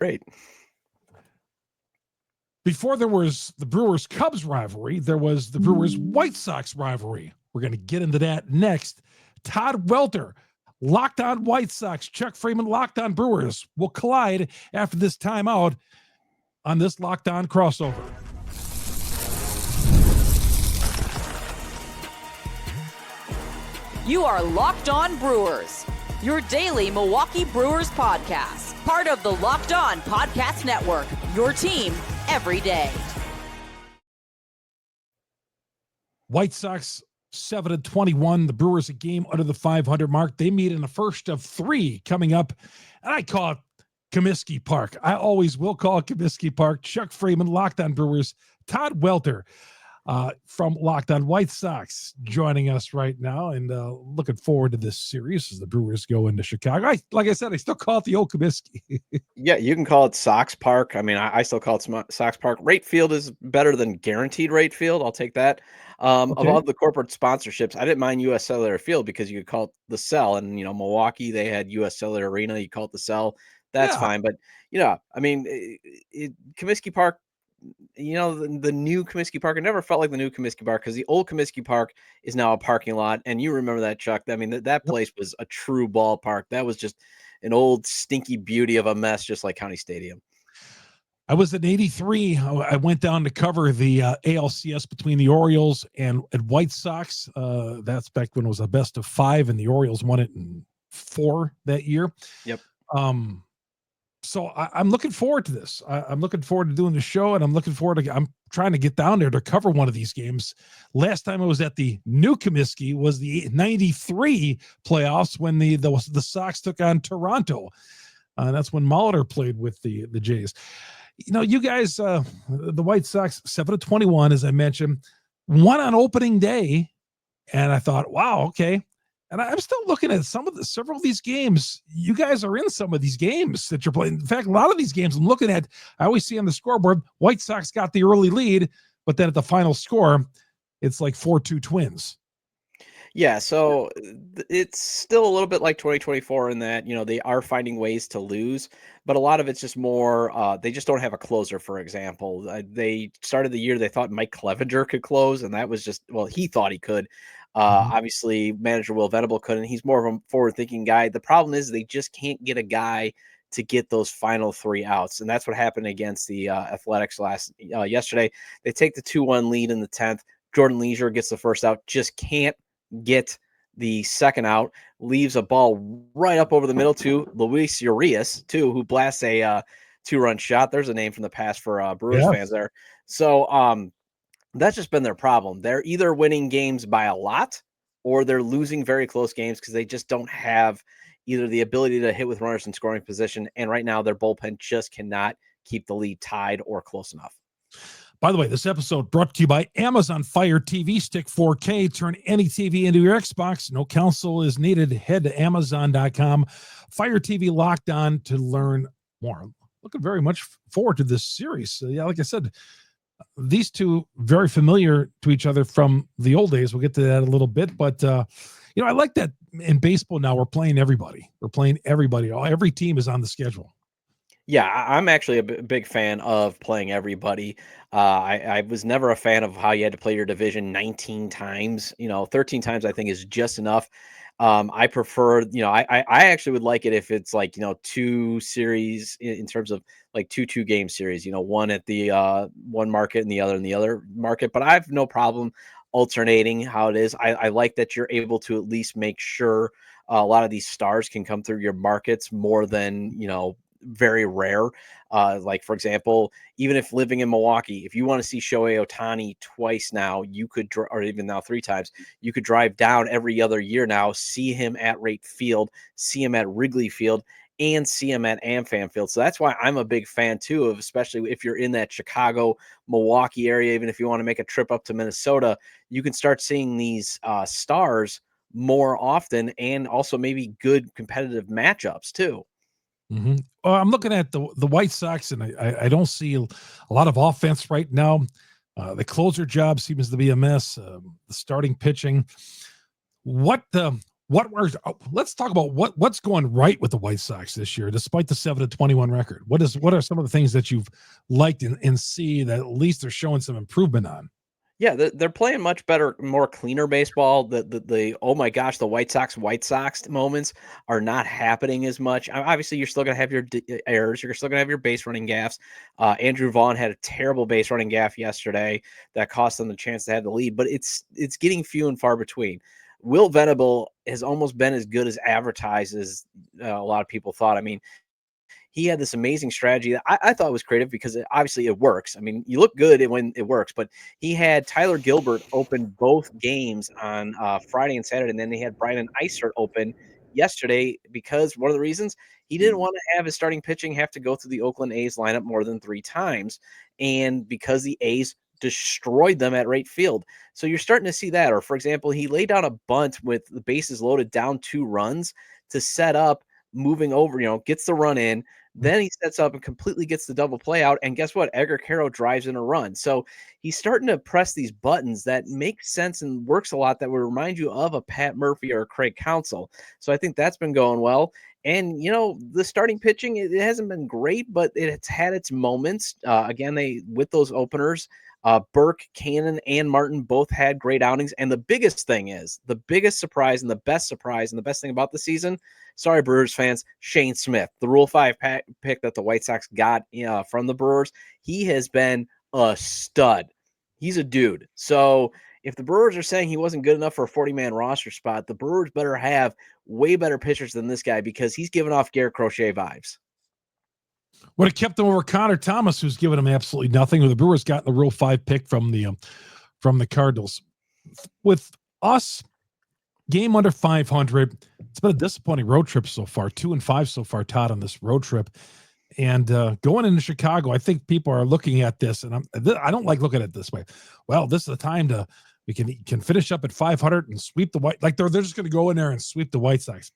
Great. Before there was the Brewers-Cubs rivalry, there was the Brewers-White Sox rivalry. We're going to get into that next. Todd Welter, Locked On White Sox, Chuck Freimund, Locked On Brewers will collide after this timeout on this Locked On crossover. You are Locked On Brewers, your daily Milwaukee Brewers podcast, part of the Locked On Podcast Network, your team every day. White Sox 7-21. The Brewers a game under the 500 mark. They meet in the first of three coming up, and I call it Comiskey Park. I always will call it Comiskey Park. Chuck Freimund, Locked On Brewers. Todd Welter from Locked On White Sox joining us right now, and looking forward to this series as the Brewers go into Chicago. Like I said, I still call it the old Comiskey. Yeah, you can call it Sox Park. I mean, I still call it Sox Park. Rate Field is better than Guaranteed Rate Field. I'll take that. Of all the corporate sponsorships, I didn't mind U.S. Cellular Field because you could call it the Cell. And, Milwaukee, they had U.S. Cellular Arena. You call it the Cell. That's fine. But, I mean, Comiskey Park, the new Comiskey Park, it never felt like the new Comiskey Park because the old Comiskey Park is now a parking lot. And you remember that, Chuck. I mean, that place was a true ballpark. That was just an old stinky beauty of a mess, just like County Stadium. I was in 83. I went down to cover the ALCS between the Orioles and White Sox. That's back when it was a best of 5, and the Orioles won it in 4 that year. Yep. So I'm looking forward to this. I'm looking forward to doing the show, and I'm trying to get down there to cover one of these games. Last time I was at the new Comiskey was the 93 playoffs when the Sox took on Toronto. That's when Molitor played with the Jays. You guys, the White Sox 7-21, as I mentioned, won on opening day, and I thought, wow, okay. And I'm still looking at several of these games. You guys are in some of these games that you're playing. In fact, a lot of these games I'm looking at, I always see on the scoreboard, White Sox got the early lead, but then at the final score, it's like 4-2 Twins. Yeah, so it's still a little bit like 2024 in that, they are finding ways to lose, but a lot of it's just more, they just don't have a closer, for example. They started the year, they thought Mike Clevenger could close, and that was just, he thought he could. Obviously, manager Will Venable couldn't. He's more of a forward-thinking guy. The problem is they just can't get a guy to get those final 3 outs, and that's what happened against the Athletics yesterday. They take the 2-1 lead in the 10th. Jordan Leisure gets the first out, just can't get the second out, leaves a ball right up over the middle to Luis Urias, too, who blasts a 2-run shot. There's a name from the past for Brewers fans there. So that's just been their problem. They're either winning games by a lot or they're losing very close games because they just don't have either the ability to hit with runners in scoring position, and right now their bullpen just cannot keep the lead tied or close enough. By the way, this episode brought to you by Amazon Fire TV Stick 4K. Turn any TV into your Xbox. No counsel is needed. Head to Amazon.com. Fire TV Locked On to learn more. Looking very much forward to this series. Like I said, these two very familiar to each other from the old days. We'll get to that a little bit, but I like that in baseball now we're playing everybody. Every team is on the schedule. Yeah, I'm actually a big fan of playing everybody. I was never a fan of how you had to play your division 19 times. 13 times I think is just enough. I prefer, I actually would like it if it's like, 2 series in terms of like 2 game series, one at the one market and the other in the other market. But I have no problem alternating how it is. I like that you're able to at least make sure a lot of these stars can come through your markets more than, very rare. Like, for example, even if living in Milwaukee, if you want to see Shohei Ohtani twice now, you could, or even now 3 times, you could drive down every other year now, see him at Rate Field, see him at Wrigley Field, and see him at AmFam Field. So that's why I'm a big fan too of, especially if you're in that Chicago, Milwaukee area, even if you want to make a trip up to Minnesota, you can start seeing these stars more often, and also maybe good competitive matchups too. Mm-hmm. I'm looking at the White Sox, and I don't see a lot of offense right now. The closer job seems to be a mess. The starting pitching. What Let's talk about what's going right with the White Sox this year, despite the 7-21 record. What are some of the things that you've liked and see that at least they're showing some improvement on? Yeah, they're playing much better, more cleaner baseball. The oh my gosh, the White Sox moments are not happening as much. Obviously, you're still gonna have your errors. You're still gonna have your base running gaffes. Andrew Vaughn had a terrible base running gaff yesterday that cost them the chance to have the lead, but it's getting few and far between. Will Venable has almost been as good as advertised as a lot of people thought. I mean, he had this amazing strategy that I thought was creative because obviously it works. I mean, you look good when it works, but he had Tyler Gilbert open both games on Friday and Saturday, and then they had Brian Eisert open yesterday because one of the reasons he didn't want to have his starting pitching have to go through the Oakland A's lineup more than 3 times, and because the A's destroyed them at right field. So you're starting to see that. Or for example, he laid down a bunt with the bases loaded down 2 runs to set up moving over, gets the run in. Then he sets up and completely gets the double play out. And guess what? Edgar Caro drives in a run. So he's starting to press these buttons that make sense and works a lot that would remind you of a Pat Murphy or a Craig Counsell. So I think that's been going well. And, the starting pitching, it hasn't been great, but it's had its moments. Again, with those openers, Burke, Cannon, and Martin both had great outings. And the biggest thing is, the biggest surprise and the best thing about the season, sorry, Brewers fans, Shane Smith, the Rule 5 pick that the White Sox got from the Brewers. He has been a stud. He's a dude. So if the Brewers are saying he wasn't good enough for a 40-man roster spot, the Brewers better have way better pitchers than this guy because he's giving off Garrett Crochet vibes. Would have kept him over Connor Thomas, who's given him absolutely nothing. The Brewers got the Rule 5 pick from the Cardinals. With us, game under 500. It's been a disappointing road trip so far. 2-5 so far, Todd, on this road trip. And going into Chicago, I think people are looking at this, and I don't like looking at it this way. Well, this is the time we can finish up at 500 and sweep the White. Like they're just going to go in there and sweep the White Sox.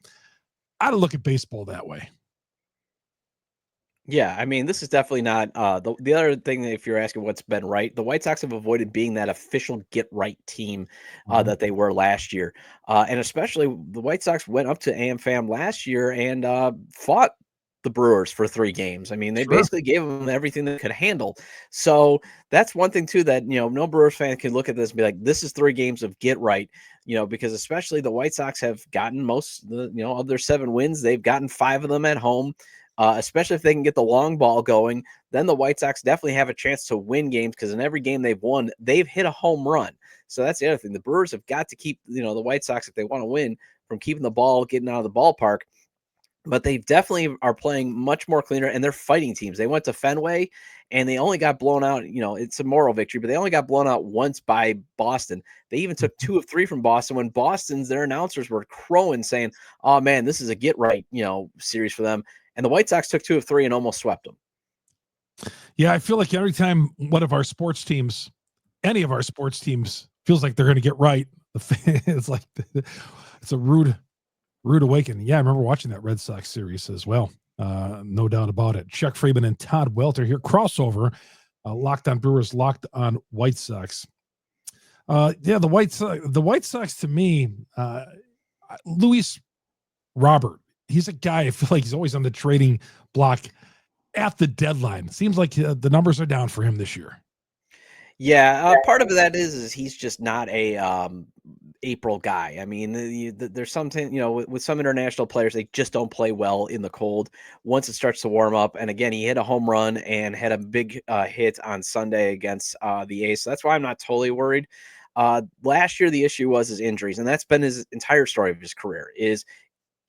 I don't look at baseball that way. Yeah, I mean, this is definitely not the other thing that if you're asking what's been right, the White Sox have avoided being that official get-right team that they were last year. And especially the White Sox went up to AmFam last year and fought the Brewers for 3 games. I mean, they basically gave them everything they could handle. So that's one thing, too, that, no Brewers fan can look at this and be like, this is 3 games of get-right, because especially the White Sox have gotten most of their 7 wins. They've gotten 5 of them at home. Especially if they can get the long ball going, then the White Sox definitely have a chance to win games because in every game they've won, they've hit a home run. So that's the other thing. The Brewers have got to keep, the White Sox, if they want to win, from keeping the ball getting out of the ballpark. But they definitely are playing much more cleaner, and they're fighting teams. They went to Fenway, and they only got blown out. It's a moral victory, but they only got blown out once by Boston. They even took 2 of 3 from Boston when their announcers were crowing, saying, oh, man, this is a get-right, series for them. And the White Sox took 2 of 3 and almost swept them. Yeah, I feel like every time any of our sports teams feels like they're going to get right, it's like it's a rude awakening. Yeah, I remember watching that Red Sox series as well. No doubt about it. Chuck Freimund and Todd Welter here. Crossover. Locked on Brewers, locked on White Sox. The White Sox to me, Luis Robert. He's a guy, I feel like he's always on the trading block at the deadline. Seems like the numbers are down for him this year. Yeah, part of that is he's just not a April guy. I mean, there's something, with some international players, they just don't play well in the cold once it starts to warm up. And again, he hit a home run and had a big hit on Sunday against the A's. So that's why I'm not totally worried. Last year, the issue was his injuries, and that's been his entire story of his career is,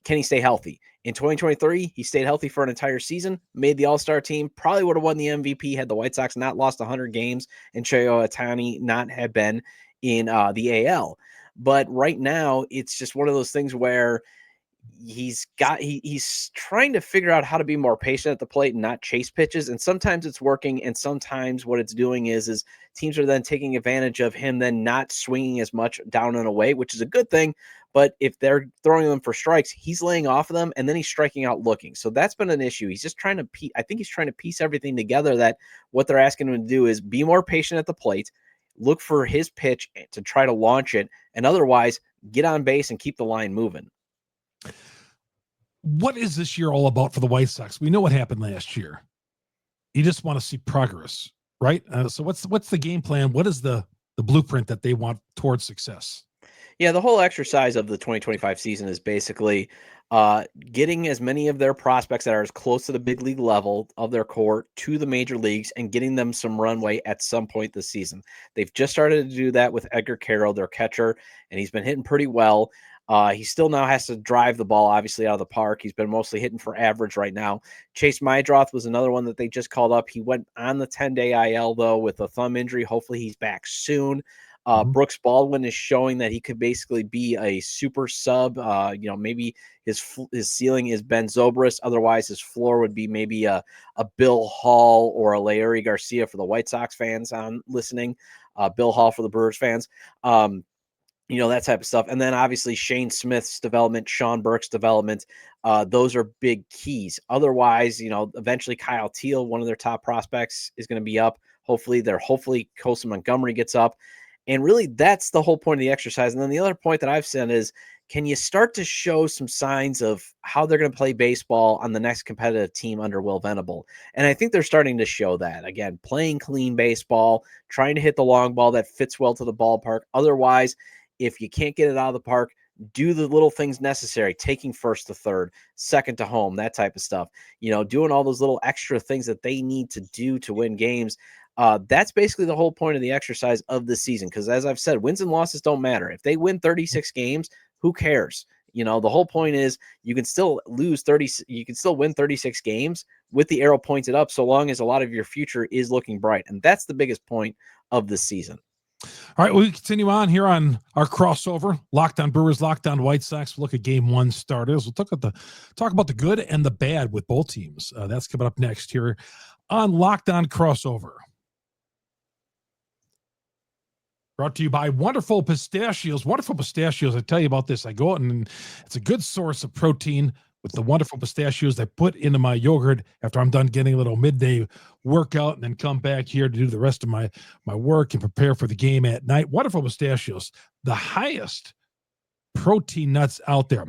can he stay healthy? In 2023, he stayed healthy for an entire season, made the All-Star team, probably would have won the MVP had the White Sox not lost 100 games and Shohei Ohtani not have been in the AL. But right now, it's just one of those things where he's trying to figure out how to be more patient at the plate and not chase pitches. And sometimes it's working. And sometimes what it's doing is teams are then taking advantage of him then not swinging as much down and away, which is a good thing. But if they're throwing them for strikes, he's laying off of them and then he's striking out looking. So that's been an issue. He's just trying to he's trying to piece everything together, that what they're asking him to do is be more patient at the plate, look for his pitch to try to launch it, and otherwise get on base and keep the line moving. What is this year all about for the White Sox? We know what happened last year. You just want to see progress, right? So what's the game plan? What is the blueprint that they want towards success? Yeah, the whole exercise of the 2025 season is basically getting as many of their prospects that are as close to the big league level of their core to the major leagues and getting them some runway at some point this season. They've just started to do that with Edgar Carroll, their catcher, and he's been hitting pretty well. He still now has to drive the ball, obviously, out of the park. He's been mostly hitting for average right now. Chase Mydroth was another one that they just called up. He went on the 10-day IL, though, with a thumb injury. Hopefully he's back soon. Brooks Baldwin is showing that he could basically be a super sub. Maybe his ceiling is Ben Zobrist. Otherwise, his floor would be maybe a Bill Hall or a Larry Garcia for the White Sox fans on listening. Bill Hall for the Brewers fans. That type of stuff. And then obviously Shane Smith's development, Sean Burke's development. Those are big keys. Otherwise, eventually Kyle Teal, one of their top prospects, is going to be up. Hopefully Colson Montgomery gets up. And really, that's the whole point of the exercise. And then the other point that I've said is, can you start to show some signs of how they're going to play baseball on the next competitive team under Will Venable? And I think they're starting to show that. Again, playing clean baseball, trying to hit the long ball that fits well to the ballpark. Otherwise, if you can't get it out of the park, do the little things necessary, taking first to third, second to home, that type of stuff. Doing all those little extra things that they need to do to win games. That's basically the whole point of the exercise of the season. Because as I've said, wins and losses don't matter. If they win 36 games, who cares? The whole point is you can still lose 30. You can still win 36 games with the arrow pointed up, so long as a lot of your future is looking bright. And that's the biggest point of the season. All right, we continue on here on our crossover. Locked On Brewers, Locked On White Sox. We'll look at Game 1 starters. We'll talk about the good and the bad with both teams. That's coming up next here on Locked On Crossover. Brought to you by Wonderful Pistachios. Wonderful Pistachios, I tell you about this. I go out and it's a good source of protein with the Wonderful Pistachios I put into my yogurt after I'm done getting a little midday workout and then come back here to do the rest of my work and prepare for the game at night. Wonderful Pistachios, the highest protein nuts out there.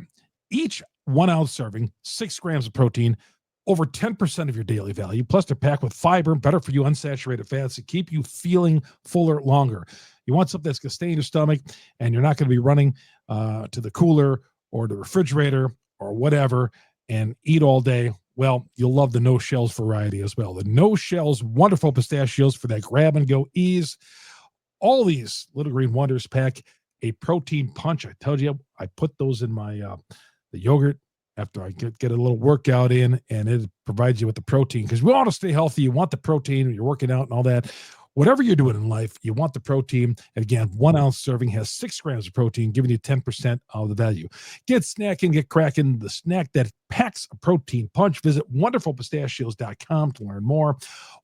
Each 1 ounce serving, 6 grams of protein, over 10% of your daily value. Plus, they're packed with fiber, better for you unsaturated fats to keep you feeling fuller longer. You want something that's going to stay in your stomach and you're not going to be running to the cooler or the refrigerator or whatever and eat all day. Well, you'll love the no shells variety as well. The no shells Wonderful Pistachios for that grab and go ease. All these Little Green Wonders pack a protein punch. I told you I put those in my the yogurt after I get a little workout in, and it provides you with the protein because we want to stay healthy. You want the protein when you're working out and all that. Whatever you're doing in life, you want the protein. And again, 1 ounce serving has 6 grams of protein, giving you 10% of the value. Get snackin, get crackin, the snack that packs a protein punch. Visit wonderfulpistachios.com to learn more.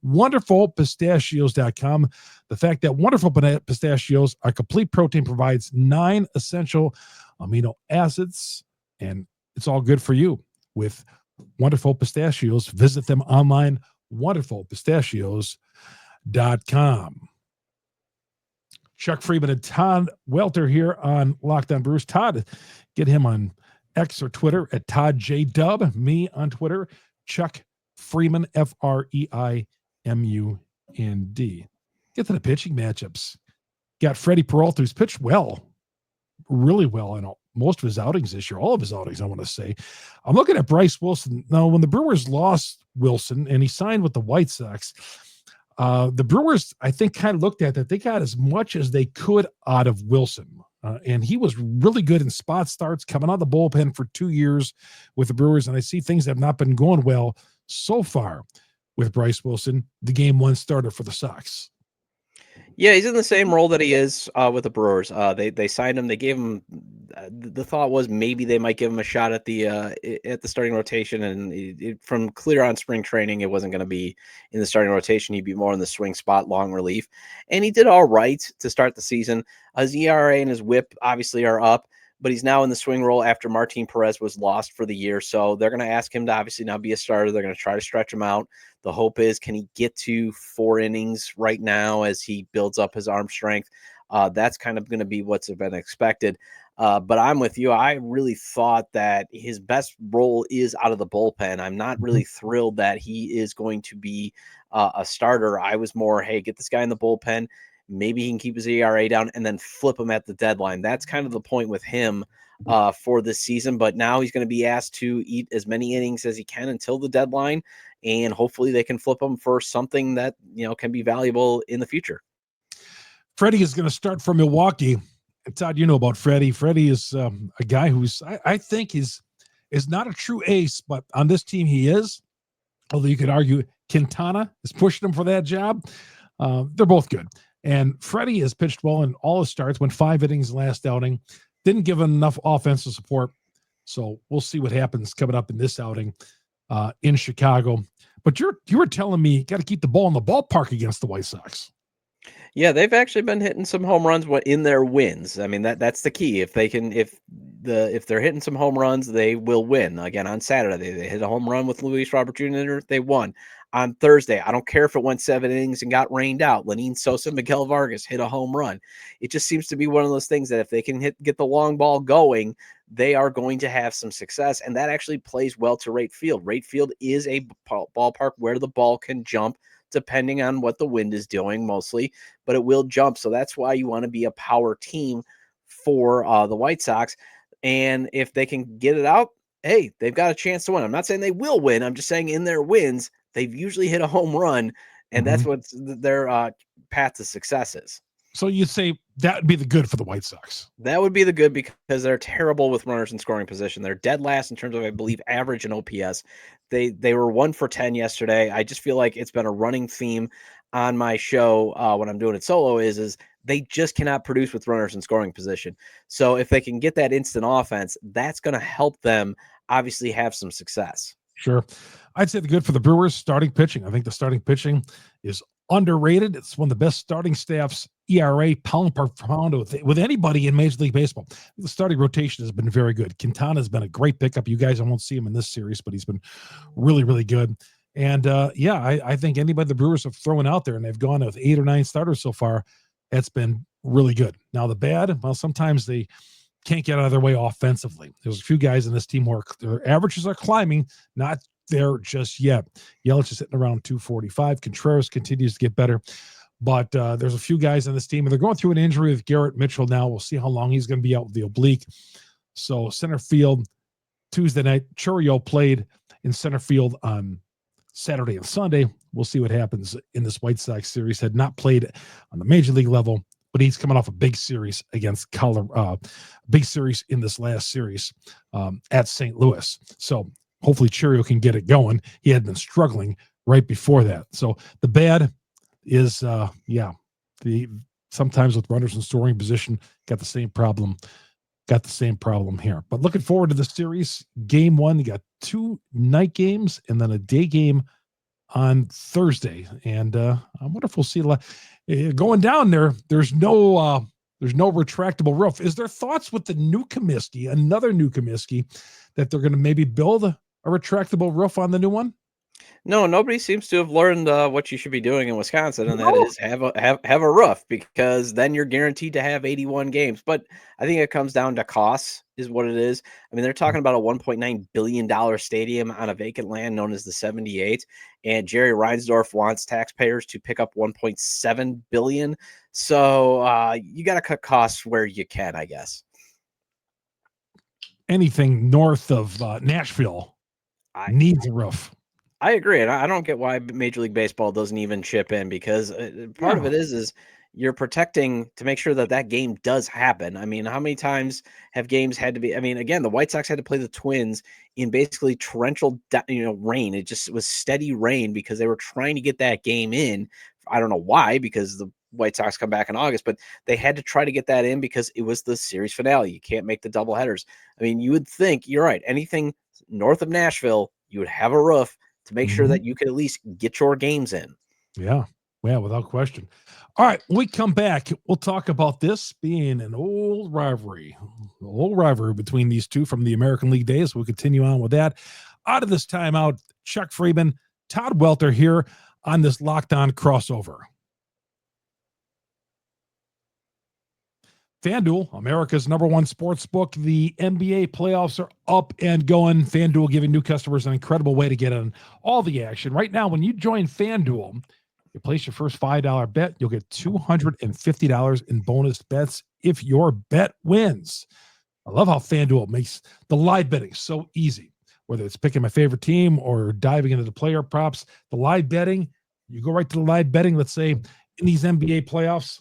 Wonderfulpistachios.com. The fact that Wonderful Pistachios, our complete protein, provides 9 essential amino acids, and it's all good for you with Wonderful Pistachios. Visit them online, wonderfulpistachios.com. Chuck Freimund and Todd Welter here on Locked On Brewers. Todd, get him on X or Twitter at Todd J Dub. Me on Twitter, Chuck Freimund, Freimund. Get to the pitching matchups. Got Freddy Peralta, who's pitched well, really well in most of his outings this year, all of his outings, I want to say. I'm looking at Bryce Wilson. Now, when the Brewers lost Wilson and he signed with the White Sox, the Brewers, I think, kind of looked at that. They got as much as they could out of Wilson. And he was really good in spot starts, coming out of the bullpen for 2 years with the Brewers. And I see things that have not been going well so far with Bryce Wilson, the Game 1 starter for the Sox. Yeah, he's in the same role that he is with the Brewers. They signed him. They gave him. The thought was maybe they might give him a shot at the starting rotation, and from clear on spring training, it wasn't going to be in the starting rotation. He'd be more in the swing spot, long relief, and he did all right to start the season. His ERA and his WHIP obviously are up, but he's now in the swing role after Martin Perez was lost for the year. So they're going to ask him to obviously now be a starter. They're going to try to stretch him out. The hope is, can he get to 4 innings right now as he builds up his arm strength? That's kind of going to be what's been expected. But I'm with you. I really thought that his best role is out of the bullpen. I'm not really thrilled that he is going to be a starter. I was more, hey, get this guy in the bullpen. Maybe he can keep his ERA down and then flip him at the deadline. That's kind of the point with him for this season. But now he's going to be asked to eat as many innings as he can until the deadline. And hopefully they can flip him for something that, can be valuable in the future. Freddy is going to start for Milwaukee. Todd, you know about Freddy. Freddy is a guy who's, I think, is not a true ace, but on this team he is. Although you could argue Quintana is pushing him for that job. They're both good. And Freddy has pitched well in all his starts, went 5 innings last outing, didn't give him enough offensive support. So we'll see what happens coming up in this outing in Chicago. But you were telling me you got to keep the ball in the ballpark against the White Sox. Yeah, they've actually been hitting some home runs in their wins. I mean, that's the key. If they're hitting some home runs, they will win. Again, on Saturday, they hit a home run with Luis Robert Jr. They won. On Thursday, I don't care if it went 7 innings and got rained out. Lenine Sosa, Miguel Vargas hit a home run. It just seems to be one of those things that if they can get the long ball going, they are going to have some success. And that actually plays well to right field. Right field is a ballpark where the ball can jump, depending on what the wind is doing mostly, but it will jump. So that's why you want to be a power team for the White Sox. And if they can get it out, hey, they've got a chance to win. I'm not saying they will win. I'm just saying in their wins, they've usually hit a home run, and that's what their path to success is. So you'd say that would be the good for the White Sox. That would be the good because they're terrible with runners in scoring position. They're dead last in terms of, I believe, average and OPS. They were 1 for 10 yesterday. I just feel like it's been a running theme on my show when I'm doing it solo is they just cannot produce with runners in scoring position. So if they can get that instant offense, that's going to help them obviously have some success. Sure. I'd say the good for the Brewers, starting pitching. I think the starting pitching is underrated. It's one of the best starting staffs, ERA, pound per pound with anybody in Major League Baseball. The starting rotation has been very good. Quintana has been a great pickup. You guys, I won't see him in this series, but he's been really, really good. And I think anybody the Brewers have thrown out there, and they've gone with 8 or 9 starters so far, it's been really good. Now the bad, well, sometimes they can't get out of their way offensively. There's a few guys in this team where their averages are climbing, not there just yet. Yelich is sitting around 245. Contreras continues to get better. But there's a few guys on this team, and they're going through an injury with Garrett Mitchell now. We'll see how long he's going to be out with the oblique. So center field, Tuesday night, Chourio played in center field on Saturday and Sunday. We'll see what happens in this White Sox series. Had not played on the Major League level, but he's coming off a big series against Colorado, big series in this last series at St. Louis. So hopefully Chourio can get it going. He had been struggling right before that. So the bad is, sometimes with runners in scoring position, got the same problem here. But looking forward to the series. Game 1, you got 2 night games and then a day game on Thursday. And I wonder if we'll see a lot going down there. There's no retractable roof. Is there thoughts with the new Comiskey, another new Comiskey, that they're going to maybe build a retractable roof on the new one? No, nobody seems to have learned what you should be doing in Wisconsin, and that is have a roof, because then you're guaranteed to have 81 games. But I think it comes down to costs is what it is. I mean, they're talking about a $1.9 billion stadium on a vacant land known as the 78, and Jerry Reinsdorf wants taxpayers to pick up $1.7 billion. So you got to cut costs where you can, I guess. Anything north of Nashville needs a roof. I agree, and I don't get why Major League Baseball doesn't even chip in, because part of it is you're protecting to make sure that game does happen. I mean, how many times have games had to be? I mean, again, the White Sox had to play the Twins in basically torrential, rain. It just was steady rain because they were trying to get that game in. I don't know why, because the White Sox come back in August, but they had to try to get that in because it was the series finale. You can't make the double headers. I mean, you would think, you're right, anything north of Nashville, you would have a roof to make sure that you could at least get your games in. Yeah, without question. All right, when we come back, we'll talk about this being an old rivalry between these two from the American League days. We'll continue on with that. Out of this timeout, Chuck Freimund, Todd Welter here on this Locked On crossover. FanDuel, America's #1 sports book. The NBA playoffs are up and going. FanDuel giving new customers an incredible way to get on all the action. Right now, when you join FanDuel, you place your first $5 bet, you'll get $250 in bonus bets if your bet wins. I love how FanDuel makes the live betting so easy. Whether it's picking my favorite team or diving into the player props, the live betting, you go right to the live betting. Let's say in these NBA playoffs,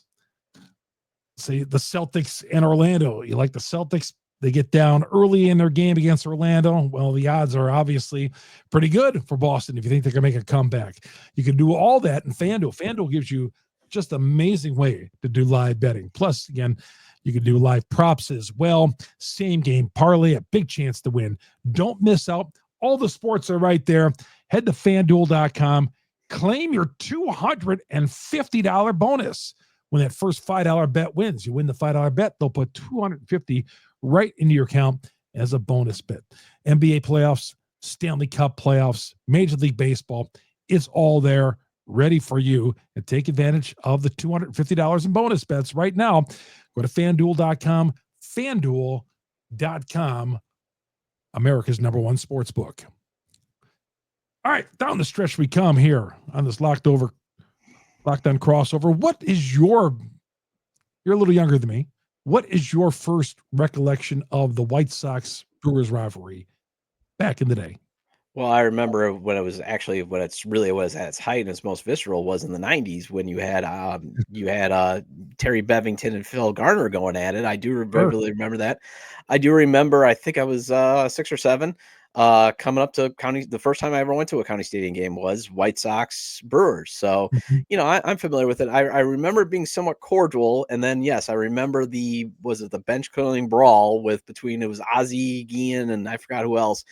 say the Celtics and Orlando. You like the Celtics, they get down early in their game against Orlando. Well, the odds are obviously pretty good for Boston if you think they're going to make a comeback. You can do all that in FanDuel. FanDuel gives you just an amazing way to do live betting. Plus, again, you can do live props as well. Same game parlay, a big chance to win. Don't miss out. All the sports are right there. Head to FanDuel.com. Claim your $250 bonus when that first $5 bet wins. You win the $5 bet, they'll put $250 right into your account as a bonus bet. NBA playoffs, Stanley Cup playoffs, Major League Baseball, it's all there ready for you. And take advantage of the $250 in bonus bets right now. Go to FanDuel.com, FanDuel.com, America's #1 sports book. All right, down the stretch we come here on this Locked On crossover. What is you're a little younger than me. What is your first recollection of the White Sox Brewers rivalry back in the day? Well, I remember when it was actually when it's really was at its height and its most visceral was in the 90s when you had Terry Bevington and Phil Garner going at it. I do really remember that. I do remember, I think I was 6 or 7 coming up to county. The first time I ever went to a county stadium game was White Sox Brewers. So, I'm familiar with it. I remember it being somewhat cordial. And then, yes, I remember the bench curling brawl between it was Ozzie Guillen and I forgot who else.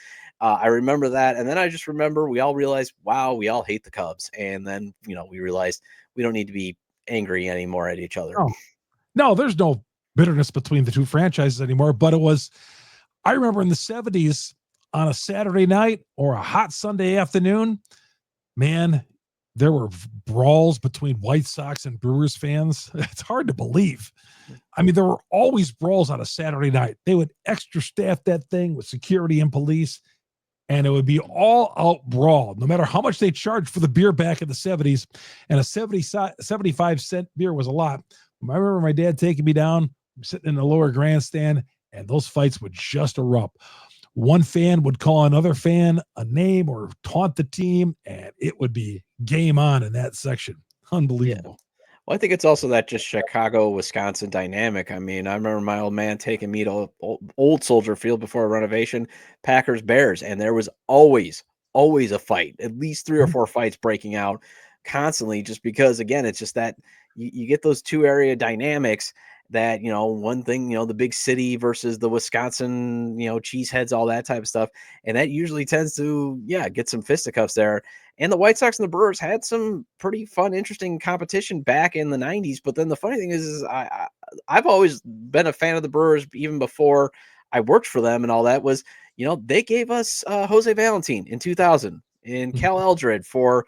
I remember that. And then I just remember we all realized, wow, we all hate the Cubs. And then, we realized we don't need to be angry anymore at each other. No, there's no bitterness between the two franchises anymore. But I remember in the 70s on a Saturday night or a hot Sunday afternoon, man, there were brawls between White Sox and Brewers fans. It's hard to believe. I mean, there were always brawls on a Saturday night. They would extra staff that thing with security and police. And it would be all out brawl, no matter how much they charged for the beer back in the 70s. And a 75-cent beer was a lot. I remember my dad taking me down, sitting in the lower grandstand, and those fights would just erupt. One fan would call another fan a name or taunt the team, and it would be game on in that section. Unbelievable. Yeah. Well, I think it's also that just Chicago, Wisconsin dynamic. I mean, I remember my old man taking me to old Soldier Field before a renovation, Packers, Bears, and there was always a fight, at least 3 or 4 fights breaking out constantly, just because, again, it's just that you get those two area dynamics that, one thing, the big city versus the Wisconsin, cheeseheads, all that type of stuff. And that usually tends to, get some fisticuffs there. And the White Sox and the Brewers had some pretty fun, interesting competition back in the 90s. But then the funny thing is I've always been a fan of the Brewers even before I worked for them, and all that was, they gave us Jose Valentin in 2000 and Cal Eldred for,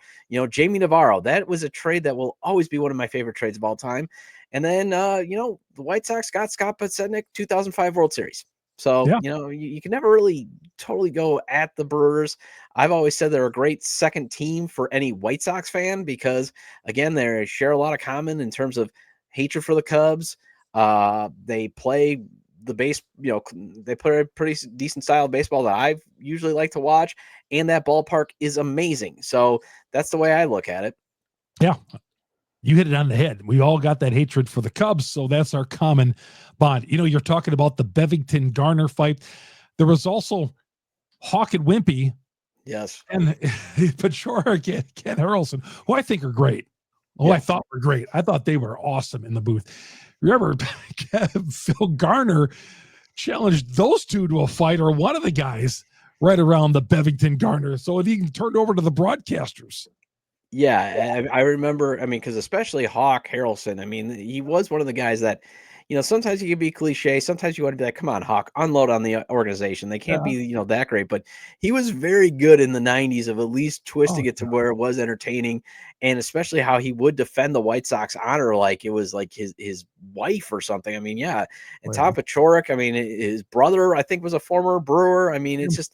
Jamie Navarro. That was a trade that will always be one of my favorite trades of all time. And then, the White Sox got Scott Podsednik 2005 World Series. So, you can never really totally go at the Brewers. I've always said they're a great second team for any White Sox fan because, again, they share a lot of common in terms of hatred for the Cubs. They play they play a pretty decent style of baseball that I usually like to watch. And that ballpark is amazing. So that's the way I look at it. Yeah. You hit it on the head. We all got that hatred for the Cubs, so that's our common bond. You're talking about the Bevington-Garner fight. There was also Hawk and Wimpy. Yes. And Pachora, Ken Harrelson, who I think are great. I thought were great. I thought they were awesome in the booth. Remember, Phil Garner challenged those two to a fight, or one of the guys, right around the Bevington-Garner. So it even turned over to the broadcasters. Yeah, I remember, because especially Hawk Harrelson, he was one of the guys that, sometimes you can be cliche. Sometimes you want to be like, come on, Hawk, unload on the organization. They can't be, that great. But he was very good in the 90s of at least twisting it to where it was entertaining. And especially how he would defend the White Sox honor like it was like his wife or something. I mean, yeah. And Tom Paciorek, I mean, his brother, I think, was a former Brewer. I mean, it's just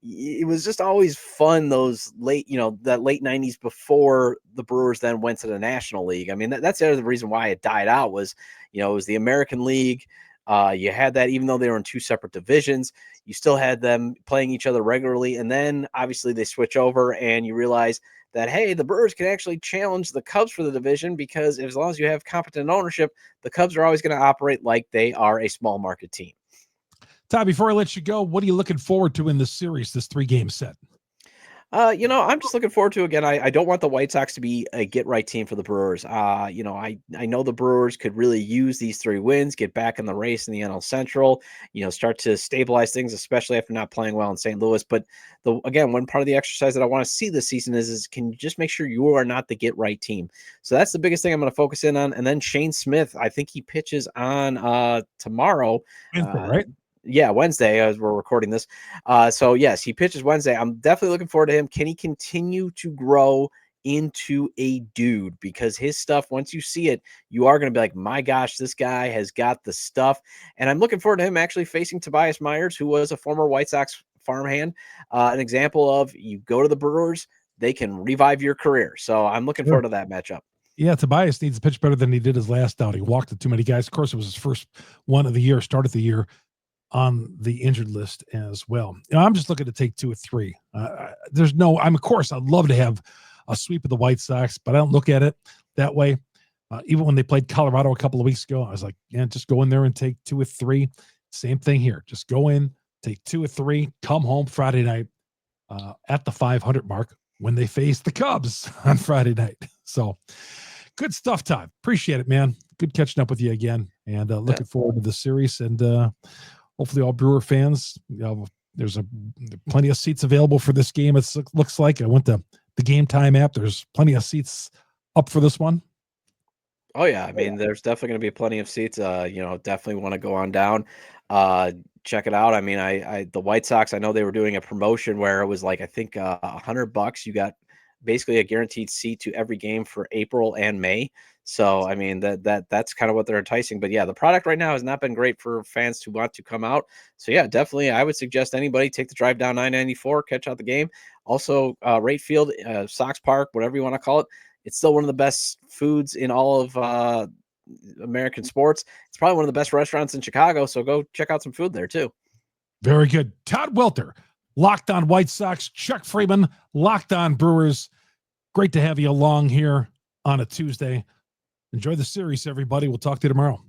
it was just always fun, those late, that late 90s before the Brewers then went to the National League. I mean, that's the other reason why it died out was, it was the American League. You had that, even though they were in two separate divisions, you still had them playing each other regularly. And then obviously they switch over and you realize that, hey, the Brewers can actually challenge the Cubs for the division, because as long as you have competent ownership, the Cubs are always going to operate like they are a small market team. Todd, before I let you go, what are you looking forward to in this series, this 3-game set? I'm just looking forward to, again, I don't want the White Sox to be a get-right team for the Brewers. I know the Brewers could really use these 3 wins, get back in the race in the NL Central, start to stabilize things, especially after not playing well in St. Louis. But, one part of the exercise that I want to see this season is can you just make sure you are not the get-right team? So that's the biggest thing I'm going to focus in on. And then Shane Smith, I think he pitches on tomorrow. Wednesday, right? Yeah, Wednesday as we're recording this. So yes, he pitches Wednesday. I'm definitely looking forward to him. Can he continue to grow into a dude? Because his stuff, once you see it, you are going to be like, my gosh, this guy has got the stuff. And I'm looking forward to him actually facing Tobias Myers, who was a former White Sox farmhand. An example of, you go to the Brewers, they can revive your career. So I'm looking forward to that matchup. Yeah, Tobias needs to pitch better than he did his last out. He walked too many guys. Of course, it was his first one of the year, started the year on the injured list as well. I'm just looking to take 2 or 3. Of course, I'd love to have a sweep of the White Sox, but I don't look at it that way. Even when they played Colorado a couple of weeks ago, I was like, yeah, just go in there and take 2 or 3. Same thing here. Just go in, take 2 or 3, come home Friday night at the 500 mark when they face the Cubs on Friday night. So good stuff, Todd. Appreciate it, man. Good catching up with you again, and looking forward to the series. And hopefully all Brewer fans, there's plenty of seats available for this game. It looks like I went to the Gametime app. There's plenty of seats up for this one. Oh yeah. I mean, there's definitely going to be plenty of seats. Definitely want to go on down, check it out. I mean, the White Sox, I know they were doing a promotion where it was like, I think $100. You got basically a guaranteed seat to every game for April and May. So, I mean, that's kind of what they're enticing. But yeah, the product right now has not been great for fans to want to come out. So yeah, definitely, I would suggest anybody take the drive down 994, catch out the game. Also, Rate Field, Sox Park, whatever you want to call it. It's still one of the best foods in all of American sports. It's probably one of the best restaurants in Chicago. So go check out some food there too. Very good. Todd Welter, Locked On White Sox. Chuck Freimund, Locked On Brewers. Great to have you along here on a Tuesday. Enjoy the series, everybody. We'll talk to you tomorrow.